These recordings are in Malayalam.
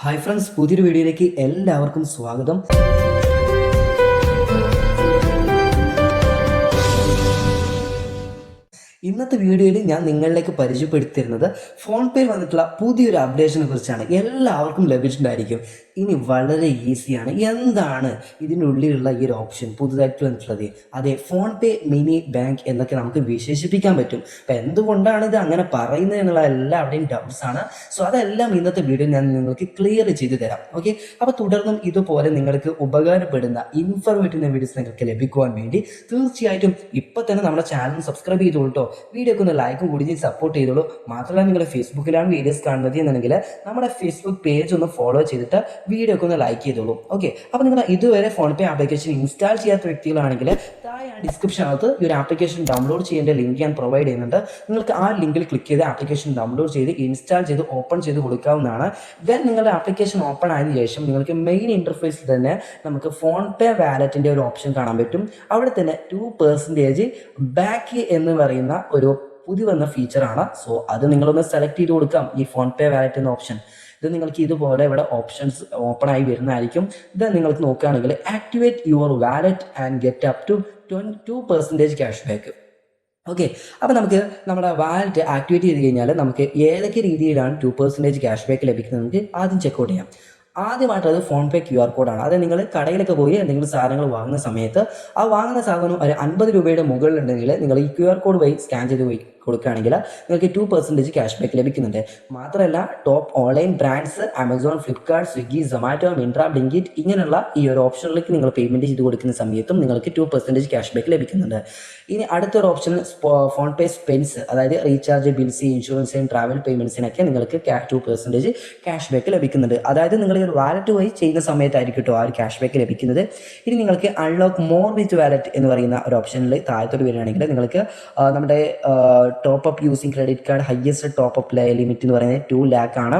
ഹായ് ഫ്രണ്ട്സ്, പുതിയൊരു വീഡിയോയിലേക്ക് എല്ലാവർക്കും സ്വാഗതം. ഇന്നത്തെ വീഡിയോയിൽ ഞാൻ നിങ്ങളിലേക്ക് പരിചയപ്പെടുത്തിയിരുന്നത് ഫോൺ പേയിൽ വന്നിട്ടുള്ള പുതിയൊരു അപ്ഡേഷനെ കുറിച്ചാണ്. എല്ലാവർക്കും ലഭിച്ചിട്ടുണ്ടായിരിക്കും. ഇനി വളരെ ഈസിയാണ്. എന്താണ് ഇതിനുള്ളിലുള്ള ഈ ഒരു ഓപ്ഷൻ പുതുതായിട്ട് വന്നിട്ടുള്ളത്? അതെ, ഫോൺ പേ മിനി ബാങ്ക് എന്നൊക്കെ നമുക്ക് വിശേഷിപ്പിക്കാൻ പറ്റും. അപ്പം എന്തുകൊണ്ടാണ് ഇത് അങ്ങനെ പറയുന്നത് എന്നുള്ള എല്ലാവരുടെയും ഡൗട്ട്സ് ആണ്. സോ അതെല്ലാം ഇന്നത്തെ വീഡിയോ ഞാൻ നിങ്ങൾക്ക് ക്ലിയർ ചെയ്ത് തരാം. ഓക്കെ, അപ്പോൾ തുടർന്നും ഇതുപോലെ നിങ്ങൾക്ക് ഉപകാരപ്പെടുന്ന ഇൻഫോർമേറ്റീവ് വീഡിയോസ് നിങ്ങൾക്ക് ലഭിക്കുവാൻ വേണ്ടി തീർച്ചയായിട്ടും ഇപ്പം തന്നെ നമ്മുടെ ചാനൽ സബ്സ്ക്രൈബ് ചെയ്തോളൂ കേട്ടോ. വീഡിയോക്ക് ഒന്ന് ലൈക്കും കൂടി ചെയ്ത് സപ്പോർട്ട് ചെയ്തോളൂ. മാത്രമല്ല, നിങ്ങൾ ഫേസ്ബുക്കിലാണ് വീഡിയോസ് കാണുന്നത് എന്നുണ്ടെങ്കിൽ നമ്മുടെ ഫേസ്ബുക്ക് പേജ് ഒന്ന് ഫോളോ ചെയ്തിട്ട് വീഡിയോക്ക് ഒന്ന് ലൈക്ക് ചെയ്തോളൂ. ഓക്കെ, അപ്പോൾ നിങ്ങൾ ഇതുവരെ ഫോൺ പേ ആപ്ലിക്കേഷൻ ഇൻസ്റ്റാൾ ചെയ്യാത്ത വ്യക്തികളാണെങ്കിൽ താഴെ ഡിസ്ക്രിപ്ഷനകത്ത് ഈ ഒരു ആപ്ലിക്കേഷൻ ഡൗൺലോഡ് ചെയ്യേണ്ട ലിങ്ക് ഞാൻ പ്രൊവൈഡ് ചെയ്യുന്നുണ്ട്. നിങ്ങൾക്ക് ആ ലിങ്കിൽ ക്ലിക്ക് ചെയ്ത് ആപ്ലിക്കേഷൻ ഡൗൺലോഡ് ചെയ്ത് ഇൻസ്റ്റാൾ ചെയ്ത് ഓപ്പൺ ചെയ്ത് കൊടുക്കാവുന്നതാണ്. ദെൻ നിങ്ങളുടെ ആപ്ലിക്കേഷൻ ഓപ്പൺ ആയതിനു ശേഷം നിങ്ങൾക്ക് മെയിൻ ഇൻ്റർഫേസിൽ തന്നെ നമുക്ക് ഫോൺ പേ വാലറ്റിൻ്റെ ഒരു ഓപ്ഷൻ കാണാൻ പറ്റും. അവിടെ തന്നെ 2% ബാക്ക് എന്ന് പറയുന്ന ഒരു പുതിയ വന്ന ഫീച്ചറാണ്. സോ അത് നിങ്ങളൊന്ന് സെലക്ട് ചെയ്ത് കൊടുക്കാം, ഈ ഫോൺ പേ വാലറ്റ് എന്ന ഓപ്ഷൻ. ഇത് നിങ്ങൾക്ക് ഇതുപോലെ ഇവിടെ ഓപ്ഷൻസ് ഓപ്പൺ ആയി വരുന്നതായിരിക്കും. ഇത് നിങ്ങൾക്ക് നോക്കുകയാണെങ്കിൽ activate your wallet and get up to 2% cash back. Okay, അപ്പോൾ നമുക്ക് നമ്മുടെ വാലറ്റ് ആക്ടിവേറ്റ് ചെയ്ത് കഴിഞ്ഞാൽ നമുക്ക് ഏതൊക്കെ രീതിയിലാണ് 2% ക്യാഷ് ബാക്ക് ലഭിക്കുന്നത് നമുക്ക് ആദ്യം ചെക്കൗട്ട് ചെയ്യാം. ആദ്യമായിട്ട് അത് ഫോൺ പേ QR കോഡാണ്. അത് നിങ്ങൾ കടയിലൊക്കെ പോയി എന്തെങ്കിലും സാധനങ്ങൾ വാങ്ങുന്ന സമയത്ത് ആ വാങ്ങുന്ന സാധനം ഒരു 50 രൂപയുടെ മുകളിലുണ്ടെങ്കിൽ നിങ്ങൾ ഈ QR കോഡ് വഴി സ്കാൻ ചെയ്ത് പോയി കൊടുക്കുകയാണെങ്കിൽ നിങ്ങൾക്ക് 2% ക്യാഷ് ബാക്ക് ലഭിക്കുന്നുണ്ട്. മാത്രമല്ല, top online brands Amazon, Flipkart, Swiggy, Zomato, Myntra, Blinkit ഇങ്ങനെയുള്ള ഈ ഒരു ഓപ്ഷനിലേക്ക് നിങ്ങൾ പേയ്മെൻറ്റ് ചെയ്ത് കൊടുക്കുന്ന സമയത്തും നിങ്ങൾക്ക് 2% ക്യാഷ് ബാക്ക് ലഭിക്കുന്നുണ്ട്. ഇനി അടുത്തൊരു ഓപ്ഷൻ ഫോൺ പേ സ്പെൻസ്, അതായത് റീചാർജ്, ബിൽസ്, ഇൻഷുറൻസ്, ട്രാവൽ പേയ്മെൻറ്റ്സിനൊക്കെ നിങ്ങൾക്ക് 2% ക്യാഷ് ബാക്ക് ലഭിക്കുന്നുണ്ട്. അതായത് നിങ്ങൾ ഒരു വാലറ്റ് വഴി ചെയ്യുന്ന സമയത്തായിരിക്കും കേട്ടോ ആ ഒരു ക്യാഷ് ബാക്ക് ലഭിക്കുന്നത്. ഇനി നിങ്ങൾക്ക് അൺലോക്ക് മോർ വിത്ത് വാലറ്റ് എന്ന് പറയുന്ന ഒരു ഓപ്ഷനിൽ താഴത്തോട്ട് വരികയാണെങ്കിൽ നിങ്ങൾക്ക് നമ്മുടെ top up using credit card highest top up limit എന്ന് പറയുന്നത് 2 lakh ആണ്.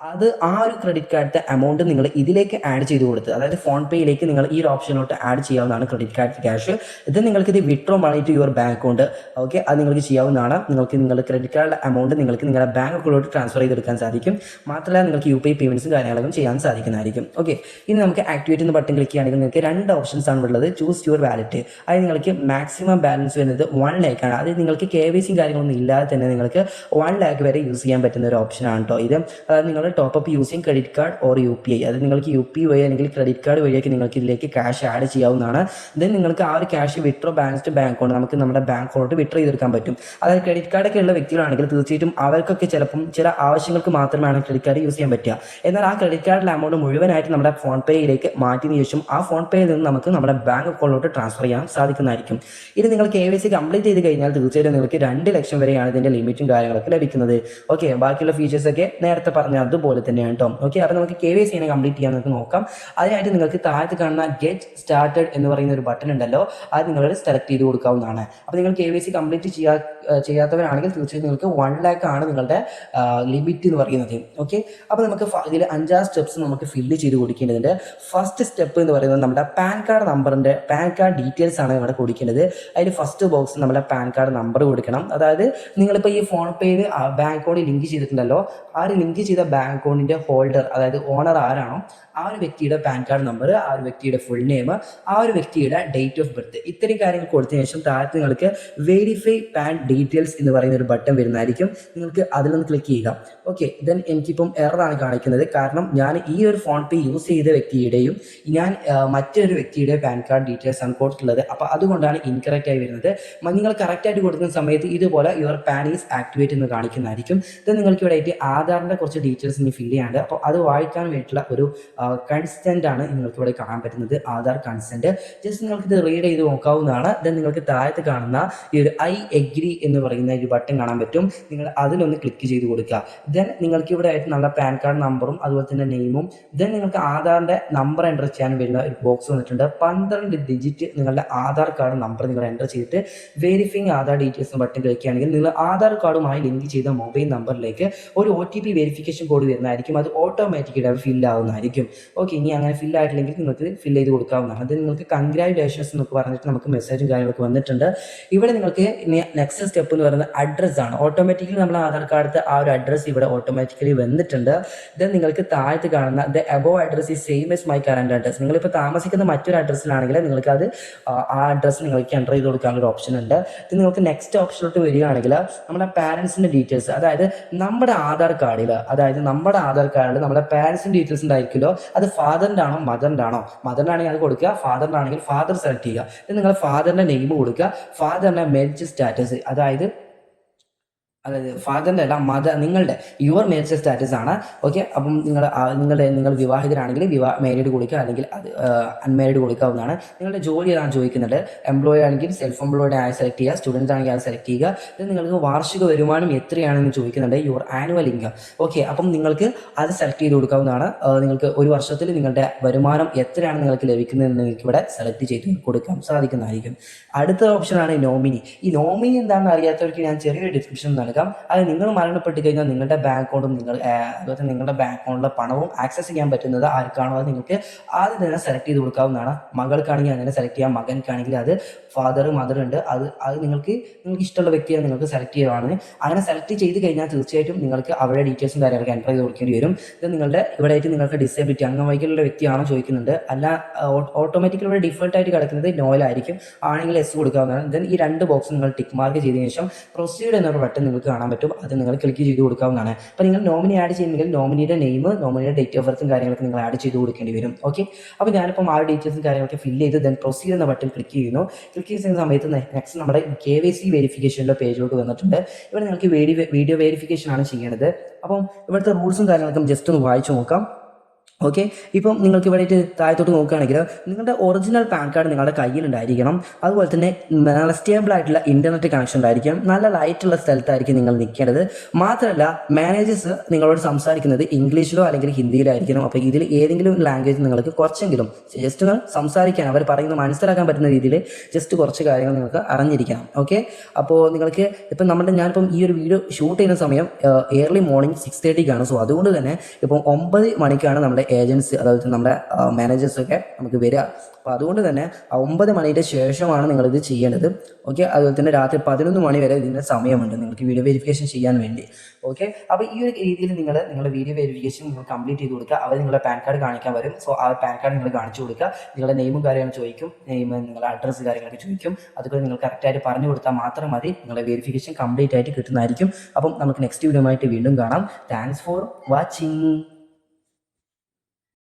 അത് ആ ഒരു ക്രെഡിറ്റ് കാർഡിൻ്റെ എമൗണ്ട് നിങ്ങൾ ഇതിലേക്ക് ആഡ് ചെയ്ത് കൊടുത്ത്, അതായത് ഫോൺ പേയിലേക്ക് നിങ്ങൾ ഈ ഒരു ഓപ്ഷനിലോട്ട് ആഡ് ചെയ്യാവുന്നതാണ് ക്രെഡിറ്റ് കാർഡ് ക്യാഷ്. ഇത് നിങ്ങൾക്ക് ഇത് withdraw money to your bank account. Okay, അത് നിങ്ങൾക്ക് ചെയ്യാവുന്നതാണ്. നിങ്ങളുടെ ക്രെഡിറ്റ് കാർഡ് എമൗണ്ട് നിങ്ങൾക്ക് നിങ്ങളുടെ ബാങ്ക് അക്കൗണ്ടിലോട്ട് ട്രാൻസ്ഫർ ചെയ്തെടുക്കാൻ സാധിക്കും. മാത്രമല്ല, നിങ്ങൾക്ക് UPI പേയ്മെൻറ്റ്സും കാര്യങ്ങളൊക്കെ ചെയ്യാൻ സാധിക്കുന്നതായിരിക്കും. ഓക്കെ, ഇനി നമുക്ക് ആക്ടിവേറ്റ് എന്ന ബട്ടൺ ക്ലിക്ക് ചെയ്യുകയാണെങ്കിൽ നിങ്ങൾക്ക് 2 ഓപ്ഷൻസ് ആണ് ഉള്ളത്. Choose your wallet. അത് നിങ്ങൾക്ക് മാക്സിമം ബാലൻസ് വരുന്നത് 1 lakh ആണ്. അത് നിങ്ങൾക്ക് KYC കാര്യങ്ങളൊന്നും ഇല്ലാതെ തന്നെ നിങ്ങൾക്ക് 1 lakh വരെ യൂസ് ചെയ്യാൻ പറ്റുന്ന ഒരു ഓപ്ഷനാണ് കേട്ടോ ഇത്. അതായത് നിങ്ങൾ top up using credit card or UPI, അത് നിങ്ങൾക്ക് UPI വഴി അല്ലെങ്കിൽ ക്രെഡിറ്റ് കാർഡ് വഴിയൊക്കെ നിങ്ങൾക്ക് ഇതിലേക്ക് ക്യാഷ് ആഡ് ചെയ്യാവുന്നതാണ്. ദെൻ നിങ്ങൾക്ക് ആ ഒരു cash withdraw balanced bank account നമുക്ക് നമ്മുടെ ബാങ്ക് അക്കൗണ്ട് വിഡ്രോ ചെയ്തെടുക്കാൻ പറ്റും. അതായത് ക്രെഡിറ്റ് കാർഡൊക്കെ ഉള്ള വ്യക്തികളാണെങ്കിൽ തീർച്ചയായിട്ടും അവർക്കൊക്കെ ചിലപ്പം ചില ആവശ്യങ്ങൾക്ക് മാത്രമാണ് ക്രെഡിറ്റ് കാർഡ് യൂസ് ചെയ്യാൻ പറ്റുക. എന്നാൽ ആ ക്രെഡിറ്റ് കാർഡിലെ എമൗണ്ട് മുഴുവനായിട്ട് നമ്മുടെ ഫോൺ പേയിലേക്ക് മാറ്റിയതിനു ശേഷം ആ ഫോൺ പേയിൽ നിന്ന് നമുക്ക് നമ്മുടെ ബാങ്ക് അക്കൗണ്ടിലോട്ട് ട്രാൻസ്ഫർ ചെയ്യാൻ സാധിക്കുന്നതായിരിക്കും. ഇത് നിങ്ങൾ KYC കംപ്ലീറ്റ് ചെയ്ത് കഴിഞ്ഞാൽ തീർച്ചയായിട്ടും നിങ്ങൾക്ക് 2 ലക്ഷം വരെയാണ് ഇതിൻ്റെ ലിമിറ്റും കാര്യങ്ങളൊക്കെ ലഭിക്കുന്നത്. ഓക്കെ, ബാക്കിയുള്ള ഫീച്ചേഴ്സൊക്കെ നേരത്തെ പറഞ്ഞ അതുപോലെ തന്നെയാണ് കേട്ടോ. ഓക്കെ, അപ്പോൾ നമുക്ക് KYC കംപ്ലീറ്റ് ചെയ്യാൻ നമുക്ക് നോക്കാം. അതിനായിട്ട് നിങ്ങൾക്ക് താഴത്ത് കാണുന്ന ഗെറ്റ് സ്റ്റാർട്ടഡ് എന്ന് പറയുന്ന ഒരു ബട്ടൺ ഉണ്ടല്ലോ, അത് നിങ്ങൾ സെലക്ട് ചെയ്ത് കൊടുക്കാവുന്നതാണ്. അപ്പോൾ നിങ്ങൾ KYC കംപ്ലീറ്റ് ചെയ്യാത്തവരാണെങ്കിൽ തീർച്ചയായും നിങ്ങൾക്ക് 1 lakh ആണ് നിങ്ങളുടെ ലിമിറ്റ് എന്ന് പറയുന്നത്. ഓക്കെ, അപ്പോൾ നമുക്ക് ഇതിൽ 5 സ്റ്റെപ്സ് നമുക്ക് ഫില്ല് ചെയ്ത് കൊടുക്കേണ്ടതുണ്ട്. ഫസ്റ്റ് സ്റ്റെപ്പ് എന്ന് പറയുന്നത് നമ്മുടെ പാൻ കാർഡ് നമ്പറിൻ്റെ പാൻ കാർഡ് ഡീറ്റെയിൽസ് ആണ് ഇവിടെ കൊടുക്കേണ്ടത്. അതിൽ ഫസ്റ്റ് ബോക്സ് നമ്മുടെ പാൻ കാർഡ് നമ്പർ കൊടുക്കണം. അതായത് നിങ്ങളിപ്പോൾ ഈ ഫോൺ പേയിൽ ബാങ്ക് അക്കൗണ്ട് ലിങ്ക് ചെയ്തിട്ടുണ്ടല്ലോ, ആ ഒരു ലിങ്ക് ചെയ്ത ബാങ്ക് അക്കൗണ്ടിൻ്റെ ഹോൾഡർ, അതായത് ഓണർ ആരാണോ ആ ഒരു വ്യക്തിയുടെ പാൻ കാർഡ് നമ്പർ, ആ ഒരു വ്യക്തിയുടെ ഫുൾ നെയിം, ആ ഒരു വ്യക്തിയുടെ ഡേറ്റ് ഓഫ് ബർത്ത്, ഇത്രയും കാര്യങ്ങൾ കൊടുത്തതിന് ശേഷം താഴത്ത് നിങ്ങൾക്ക് വെരിഫൈ പാൻ ഡീറ്റെയിൽസ് എന്ന് പറയുന്ന ഒരു ബട്ടൺ വരുന്നതായിരിക്കും. നിങ്ങൾക്ക് അതിലൊന്ന് ക്ലിക്ക് ചെയ്യുക. ഓക്കെ, ദെൻ എനിക്കിപ്പം എററാണ് കാണിക്കുന്നത്. കാരണം ഞാൻ ഈ ഒരു ഫോൺ പേ യൂസ് ചെയ്ത വ്യക്തിയുടെയും ഞാൻ മറ്റൊരു വ്യക്തിയുടെ പാൻ കാർഡ് ഡീറ്റെയിൽസ് ആണ് കൊടുത്തിട്ടുള്ളത്. അപ്പോൾ അതുകൊണ്ടാണ് ഇൻകറക്റ്റ് ആയി വരുന്നത്. നിങ്ങൾ കറക്റ്റായിട്ട് കൊടുക്കുന്ന സമയത്ത് ഇതുപോലെ യുവർ പാൻ ഈസ് ആക്ടിവേറ്റ് എന്ന് കാണിക്കുന്നതായിരിക്കും. ദെൻ നിങ്ങൾക്ക് ഇവിടെ ആയിട്ട് ആധാറിൻ്റെ കുറച്ച് ഡീറ്റെയിൽസ് ഇനി ഫില്ല് ചെയ്യാണ്ട്. അപ്പോൾ അത് വായിക്കാൻ വേണ്ടിയിട്ടുള്ള ഒരു കൺസെൻ്റ് ആണ് നിങ്ങൾക്ക് ഇവിടെ കാണാൻ പറ്റുന്നത്, ആധാർ കൺസെൻറ്റ്. ജസ്റ്റ് നിങ്ങൾക്ക് ഇത് റീഡ് ചെയ്ത് നോക്കാവുന്നതാണ്. ദെൻ നിങ്ങൾക്ക് താഴത്ത് കാണുന്ന ഈ ഒരു ഐ എഗ്രി എന്ന് പറയുന്ന ഒരു ബട്ടൺ കാണാൻ പറ്റും. നിങ്ങൾ അതിലൊന്ന് ക്ലിക്ക് ചെയ്ത് കൊടുക്കുക. ദെൻ നിങ്ങൾക്ക് ഇവിടെ ആയിട്ട് നമ്മുടെ പാൻ കാർഡ് നമ്പറും അതുപോലെ തന്നെ നെയിമും, ദെൻ നിങ്ങൾക്ക് ആധാറിൻ്റെ നമ്പർ എൻ്റർ ചെയ്യാൻ വരുന്ന ഒരു ബോക്സ് വന്നിട്ടുണ്ട്. 12 ഡിജിറ്റ് നിങ്ങളുടെ ആധാർ കാർഡ് നമ്പർ നിങ്ങൾ എൻ്റർ ചെയ്തിട്ട് verifying Aadhaar details button click ചെയ്യുകയാണെങ്കിൽ നിങ്ങൾ ആധാർ കാർഡുമായി ലിങ്ക് ചെയ്ത മൊബൈൽ നമ്പറിലേക്ക് ഒരു OTP വെരിഫിക്കേഷൻ കോഡ് വരുന്നതായിരിക്കും. അത് ഓട്ടോമാറ്റിക്കലി അത് ഫില്ല് ആവുന്നതായിരിക്കും. ഓക്കെ, ഇനി അങ്ങനെ ഫില്ല് ആയിട്ടില്ലെങ്കിൽ നിങ്ങൾക്ക് ഫില്ല് ചെയ്ത് കൊടുക്കാവുന്നതാണ്. അത് നിങ്ങൾക്ക് കൺഗ്രാജുലേഷൻസ് എന്നൊക്കെ പറഞ്ഞിട്ട് നമുക്ക് മെസ്സേജും കാര്യങ്ങളൊക്കെ വന്നിട്ടുണ്ട്. ഇവിടെ നിങ്ങൾക്ക് ഇനി നെക്സ്റ്റ് സ്റ്റെപ്പ് എന്ന് പറയുന്നത് അഡ്രസ്സാണ്. ഓട്ടോമാറ്റിക്കലി നമ്മൾ ആധാർ കാർഡ് ആ ഒരു അഡ്രസ്സ് ഇവിടെ ഓട്ടോമാറ്റിക്കലി വന്നിട്ടുണ്ട്. ദെൻ നിങ്ങൾക്ക് താഴത്ത് കാണുന്ന the above address is same S my current address. നിങ്ങളിപ്പോൾ താമസിക്കുന്ന മറ്റൊരു അഡ്രസ്സിലാണെങ്കിൽ നിങ്ങൾക്ക് അത് ആ അഡ്രസ്സ് നിങ്ങൾക്ക് എൻ്റർ ചെയ്ത് കൊടുക്കാനുള്ള ഒരു ഓപ്ഷൻ ഉണ്ട്. ഇത് നിങ്ങൾക്ക് നെക്സ്റ്റ് ഓപ്ഷനിലോട്ട് വരികയാണെങ്കിൽ നമ്മുടെ പാരൻസിൻ്റെ ഡീറ്റെയിൽസ്, അതായത് നമ്മുടെ ആധാർ കാർഡിൽ നമ്മുടെ പാരൻസിൻ്റെ ഡീറ്റെയിൽസ് ഉണ്ടായിരിക്കുമല്ലോ. അത് ഫാദറിൻ്റെ ആണോ മദറിൻ്റെ ആണോ? മദറിൻ്റെ ആണെങ്കിൽ അത് കൊടുക്കുക, ഫാദറിൻ്റെ ആണെങ്കിൽ ഫാദർ സെലക്ട് ചെയ്യുക. ഇത് നിങ്ങൾ ഫാദറിൻ്റെ നെയിം കൊടുക്കുക, ഫാദറിൻ്റെ മാരേജ് സ്റ്റാറ്റസ്, അതായത് ഫാദറിൻ്റെ അല്ല നിങ്ങളുടെ യുവർ മാരേജ് സ്റ്റാറ്റസ് ആണ്. ഓക്കെ, അപ്പം നിങ്ങൾ വിവാഹിതരാണെങ്കിൽ മാരീഡ് കൊടുക്കുക, അല്ലെങ്കിൽ അത് അൺമാരീഡ് കൊടുക്കാവുന്നതാണ്. നിങ്ങളുടെ ജോലി ഏതാണ് ചോദിക്കുന്നുണ്ട്. എംപ്ലോയി ആണെങ്കിൽ സെൽഫ് എംപ്ലോയിഡ് ആയി സെലക്ട് ചെയ്യുക, സ്റ്റുഡൻസ് ആണെങ്കിൽ അത് സെലക്ട് ചെയ്യുക. ഇത് നിങ്ങൾക്ക് വാർഷിക വരുമാനം എത്രയാണെന്ന് ചോദിക്കുന്നുണ്ട്, യുവർ ആനുവൽ ഇൻകം. ഓക്കെ, അപ്പം നിങ്ങൾക്ക് അത് സെലക്ട് ചെയ്ത് കൊടുക്കാവുന്നതാണ്. നിങ്ങൾക്ക് ഒരു വർഷത്തിൽ നിങ്ങളുടെ വരുമാനം എത്രയാണ് നിങ്ങൾക്ക് ലഭിക്കുന്നതെന്ന് നിങ്ങൾക്ക് ഇവിടെ സെലക്ട് ചെയ്ത് കൊടുക്കാൻ സാധിക്കുന്നതായിരിക്കും. അടുത്ത ഓപ്ഷനാണ് നോമിനി. ഈ നോമിനി എന്താണെന്ന് അറിയാത്തവർക്ക് ഞാൻ ചെറിയൊരു ഡിസ്ക്രിപ്ഷൻ നൽകാം. അത് നിങ്ങൾ മരണപ്പെട്ട് കഴിഞ്ഞാൽ നിങ്ങളുടെ ബാങ്ക് അക്കൗണ്ടും അതുപോലെ നിങ്ങളുടെ ബാങ്ക് അക്കൗണ്ടിലെ പണവും ആക്സസ് ചെയ്യാൻ പറ്റുന്നത് ആർക്കാണോ അത് നിങ്ങൾക്ക് ആദ്യം തന്നെ സെലക്ട് ചെയ്ത് കൊടുക്കാവുന്നതാണ്. മകൾക്കാണെങ്കിൽ അങ്ങനെ സെലക്ട് ചെയ്യാം, മകൻക്കാണെങ്കിൽ അത് ഫാദർ മദർ ഉണ്ട്, അത് നിങ്ങൾക്ക് ഇഷ്ടമുള്ള വ്യക്തിയെ നിങ്ങൾക്ക് സെലക്ട് ചെയ്യുകയാണ്. അങ്ങനെ സെലക്ട് ചെയ്ത് കഴിഞ്ഞാൽ തീർച്ചയായിട്ടും നിങ്ങൾക്ക് അവരുടെ ഡീറ്റെയിൽസും കാര്യങ്ങളൊക്കെ എൻ്റർ ചെയ്ത് കൊടുക്കേണ്ടി വരും. ഇത് നിങ്ങളുടെ ഇവിടെ ആയിട്ട് നിങ്ങൾക്ക് ഡിസേബിലിറ്റി അംഗവൈകല്യമുള്ള വ്യക്തിയാണോ ചോദിക്കുന്നുണ്ട്. അല്ല, ഓട്ടോമാറ്റിക്കലി ഇവിടെ ഡിഫോൾട്ട് ആയിട്ട് കിടക്കുന്നത് നോയിലായിരിക്കും. ആണെങ്കിൽ എസ് കൊടുക്കാവുന്നതാണ്. ദെൻ ഈ രണ്ട് ബോക്സ് നിങ്ങൾ ടിക്ക് മാർക്ക് ചെയ്തതിനു ശേഷം പ്രൊസീഡ് എന്നൊരു ബട്ടൺ നിങ്ങൾക്ക് കാണാൻ പറ്റും. അത് നിങ്ങൾ ക്ലിക്ക് ചെയ്ത് കൊടുക്കാവുന്നതാണ്. അപ്പോൾ നിങ്ങൾ നോമിനി ആഡ് ചെയ്യുന്നെങ്കിൽ നോമിനിയുടെ നെയിം, നോമിനിയുടെ ഡേറ്റ് ഓഫ് ബർത്തും കാര്യങ്ങളൊക്കെ നിങ്ങൾ ആഡ് ചെയ്ത് കൊടുക്കേണ്ടി വരും. ഓക്കെ, അപ്പോൾ ഞാനിപ്പം ആ ഡീറ്റെയിൽസും കാര്യങ്ങളൊക്കെ ഫില്ല് ചെയ്ത് ദെൻ പ്രൊസീഡ് എന്ന ബട്ടൺ ക്ലിക്ക് ചെയ്യുന്നു. ക്ലിക്ക് ചെയ്യുന്ന സമയത്ത് നെക്സ്റ്റ് നമ്മുടെ KYC വെരിഫിക്കേഷൻ്റെ പേജിലോട്ട് വന്നിട്ടുണ്ട്. ഇവിടെ നിങ്ങൾക്ക് വീഡിയോ വെരിഫിക്കേഷൻ ആണ് ചെയ്യേണ്ടത്. അപ്പം ഇവിടുത്തെ റൂൾസും കാര്യങ്ങളൊക്കെ ജസ്റ്റ് ഒന്ന് വായിച്ചു നോക്കാം. ഓക്കെ, ഇപ്പം നിങ്ങൾക്ക് ഇവിടെ താഴത്തോട്ട് നോക്കുകയാണെങ്കിൽ നിങ്ങളുടെ ഒറിജിനൽ പാൻ കാർഡ് നിങ്ങളുടെ കയ്യിലുണ്ടായിരിക്കണം. അതുപോലെ തന്നെ നല്ല സ്റ്റേബിൾ ആയിട്ടുള്ള ഇൻ്റർനെറ്റ് കണക്ഷൻ ഉണ്ടായിരിക്കും. നല്ല ലൈറ്റുള്ള സ്ഥലത്തായിരിക്കും നിങ്ങൾ നിൽക്കേണ്ടത്. മാത്രമല്ല മാനേജേഴ്സ് നിങ്ങളോട് സംസാരിക്കുന്നത് ഇംഗ്ലീഷിലോ അല്ലെങ്കിൽ ഹിന്ദിയിലോ ആയിരിക്കണം. അപ്പോൾ ഇതിൽ ഏതെങ്കിലും ലാംഗ്വേജ് നിങ്ങൾക്ക് കുറച്ചെങ്കിലും ജസ്റ്റ് സംസാരിക്കാൻ, അവർ പറയുന്നത് മനസ്സിലാക്കാൻ പറ്റുന്ന രീതിയിൽ ജസ്റ്റ് കുറച്ച് കാര്യങ്ങൾ നിങ്ങൾക്ക് അറിഞ്ഞിരിക്കണം. ഓക്കെ, അപ്പോൾ നിങ്ങൾക്ക് ഇപ്പം ഞാനിപ്പം ഈ ഒരു വീഡിയോ ഷൂട്ട് ചെയ്യുന്ന സമയം ഏർലി മോർണിംഗ് 6:30 സോ അതുകൊണ്ട് തന്നെ ഇപ്പം 9 മണിക്കാണ് നമ്മുടെ ഏജൻസി, അതായത് നമ്മുടെ മാനേജേഴ്സൊക്കെ നമുക്ക് വരിക. അപ്പോൾ അതുകൊണ്ട് തന്നെ 9 മണിയുടെ ശേഷമാണ് നിങ്ങളിത് ചെയ്യേണ്ടത്. ഓക്കെ, അതുപോലെ തന്നെ രാത്രി 11 മണി വരെ ഇതിൻ്റെ സമയമുണ്ട് നിങ്ങൾക്ക് വീഡിയോ വെരിഫിക്കേഷൻ ചെയ്യാൻ വേണ്ടി. ഓക്കെ, അപ്പോൾ ഈ ഒരു രീതിയിൽ നിങ്ങളുടെ വീഡിയോ വെരിഫിക്കേഷൻ നിങ്ങൾ കംപ്ലീറ്റ് ചെയ്ത് കൊടുക്കുക. അവർ നിങ്ങളുടെ പാൻ കാർഡ് കാണിക്കാൻ വരും. സോ ആ പാൻ കാർഡ് നിങ്ങൾ കാണിച്ചു കൊടുക്കുക. നിങ്ങളുടെ നെയിമും കാര്യങ്ങളും ചോദിക്കും, നിങ്ങളുടെ അഡ്രസ്സ് കാര്യങ്ങളൊക്കെ ചോദിക്കും. അതുപോലെ നിങ്ങൾ കറക്റ്റായിട്ട് പറഞ്ഞു കൊടുത്താൽ മാത്രം മതി, നിങ്ങളുടെ വെരിഫിക്കേഷൻ കംപ്ലീറ്റ് ആയിട്ട് കിട്ടുന്നതായിരിക്കും. അപ്പം നമുക്ക് നെക്സ്റ്റ് വീഡിയോ ആയിട്ട് വീണ്ടും കാണാം. Thanks for watching.